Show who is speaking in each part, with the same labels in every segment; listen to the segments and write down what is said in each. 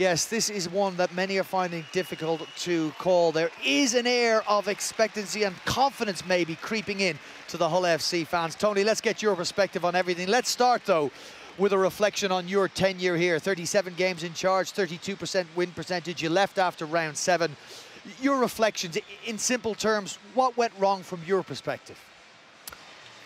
Speaker 1: Yes, this is one that many are finding difficult to call. There is an air of expectancy and confidence maybe creeping in to the Hull FC fans. Tony, let's get your perspective on everything. Let's start, though, with a reflection on your tenure here. 37 games in charge, 32% win percentage. You left after round 7. Your reflections, in simple terms, what went wrong from your perspective?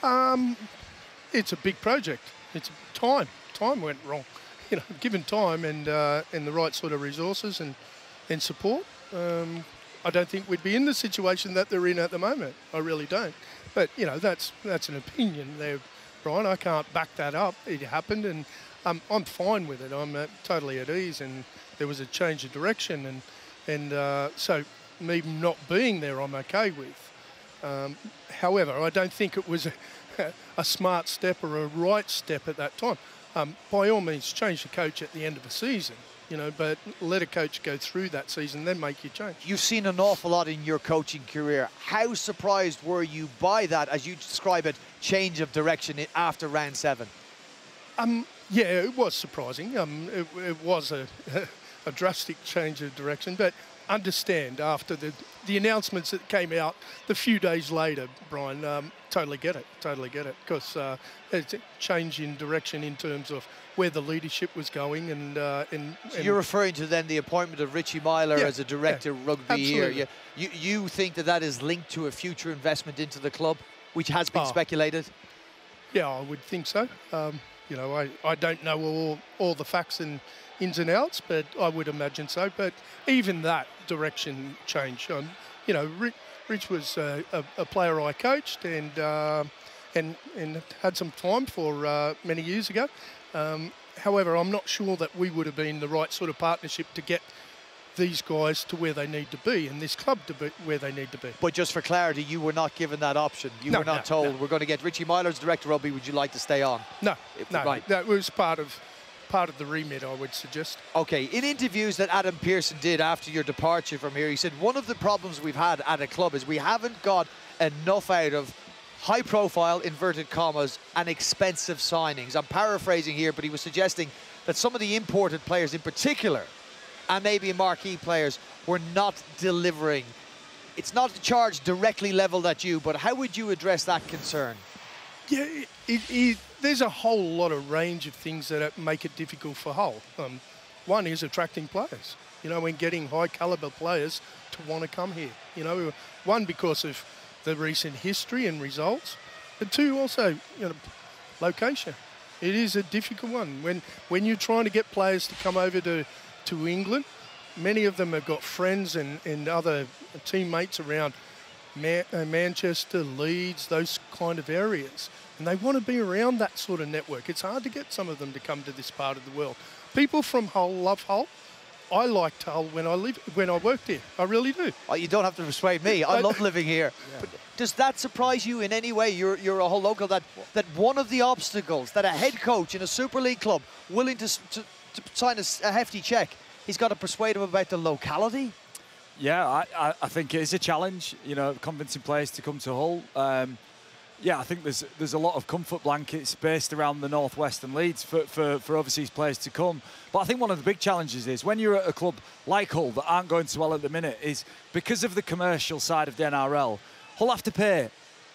Speaker 2: It's a big project. It's time. Time went wrong. You know, given time and the right sort of resources and support, I don't think we'd be in the situation that they're in at the moment. I really don't. But you know, that's an opinion there, Brian. I can't back that up. It happened, and I'm fine with it. I'm totally at ease. And there was a change of direction, and so me not being there, I'm okay with. However, I don't think it was a smart step or a right step at that time. By all means, change the coach at the end of the season, you know, but let a coach go through that season, then make your change.
Speaker 1: You've seen an awful lot in your coaching career. How surprised were you by that, as you describe it, change of direction after round 7?
Speaker 2: Yeah, it was surprising. It was a drastic change of direction, but understand after the announcements that came out the few days later, Brian, totally get it, because it's a change in direction in terms of where the leadership was going, and so
Speaker 1: you're referring to then the appointment of Richie Myler as a director of rugby here. You think that is linked to a future investment into the club, which has been speculated?
Speaker 2: Yeah, I would think so. You know, I don't know all the facts and ins and outs, but I would imagine so. But even that direction change, you know, Rich was a player I coached and had some time for many years ago. However, I'm not sure that we would have been the right sort of partnership to get these guys to where they need to be and this club to be where they need to be.
Speaker 1: But just for clarity, you were not given that option. You were not told, we're going to get Richie Myler as director of rugby, would you like to stay on?
Speaker 2: No,
Speaker 1: right.
Speaker 2: That was part of the remit, I would suggest.
Speaker 1: Okay, in interviews that Adam Pearson did after your departure from here, he said one of the problems we've had at a club is we haven't got enough out of high-profile, inverted commas, and expensive signings. I'm paraphrasing here, but he was suggesting that some of the imported players in particular, and maybe marquee players, were not delivering. It's not a charge directly leveled at you, but how would you address that concern?
Speaker 2: Yeah, there's a whole lot of range of things that make it difficult for Hull. One is attracting players, you know, and getting high caliber players to want to come here. You know, one, because of the recent history and results, but two, also, you know, location. It is a difficult one. When you're trying to get players to come over to England, many of them have got friends and other teammates around Manchester, Leeds, those kind of areas. And they want to be around that sort of network. It's hard to get some of them to come to this part of the world. People from Hull love Hull. I liked Hull when I worked here. I really do.
Speaker 1: Oh, you don't have to persuade me. I love living here. Yeah. But does that surprise you in any way? You're a Hull local, that one of the obstacles that a head coach in a Super League club willing to sign a hefty check, he's got to persuade him about the locality?
Speaker 3: Yeah, I think it is a challenge, you know, convincing players to come to Hull. Yeah, I think there's a lot of comfort blankets based around the northwest and Leeds for overseas players to come. But I think one of the big challenges is when you're at a club like Hull that aren't going so well at the minute, is because of the commercial side of the NRL, Hull have to pay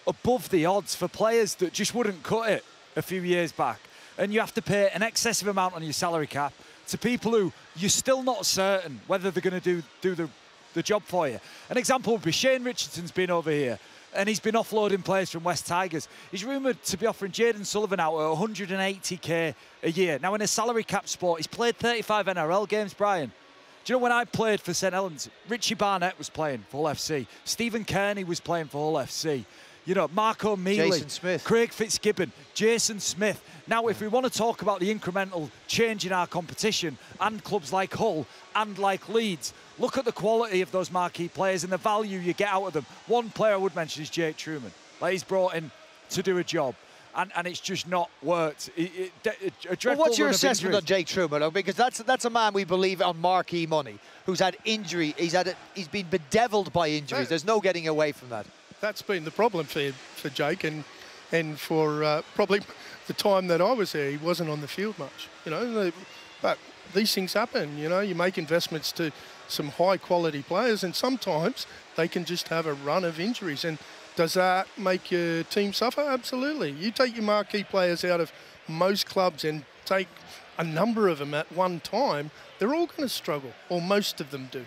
Speaker 3: above the odds for players that just wouldn't cut it a few years back. And you have to pay an excessive amount on your salary cap to people who you're still not certain whether they're going to do the job for you. An example would be Shane Richardson's been over here, and he's been offloading players from West Tigers. He's rumoured to be offering Jayden Sullivan out at 180k a year. Now, in a salary cap sport, he's played 35 NRL games, Brian. Do you know when I played for St Helens, Richie Barnett was playing for Hull FC. Stephen Kearney was playing for Hull FC. You know, Mark O'Meally,
Speaker 1: Jason Smith,
Speaker 3: Craig Fitzgibbon, Jason Smith. Now, if we want to talk about the incremental change in our competition and clubs like Hull and like Leeds, look at the quality of those marquee players and the value you get out of them. One player I would mention is Jake Truman. Like, he's brought in to do a job, and it's just not worked.
Speaker 1: Well, what's your assessment on Jake Truman? Because that's a man we believe on marquee money, who's had injury. He's been bedeviled by injuries. There's no getting away from that.
Speaker 2: That's been the problem for Jake, and for probably the time that I was there, he wasn't on the field much, you know. But these things happen. You know, you make investments to some high-quality players, and sometimes they can just have a run of injuries. And does that make your team suffer? Absolutely. You take your marquee players out of most clubs and take a number of them at one time, they're all going to struggle, or most of them do.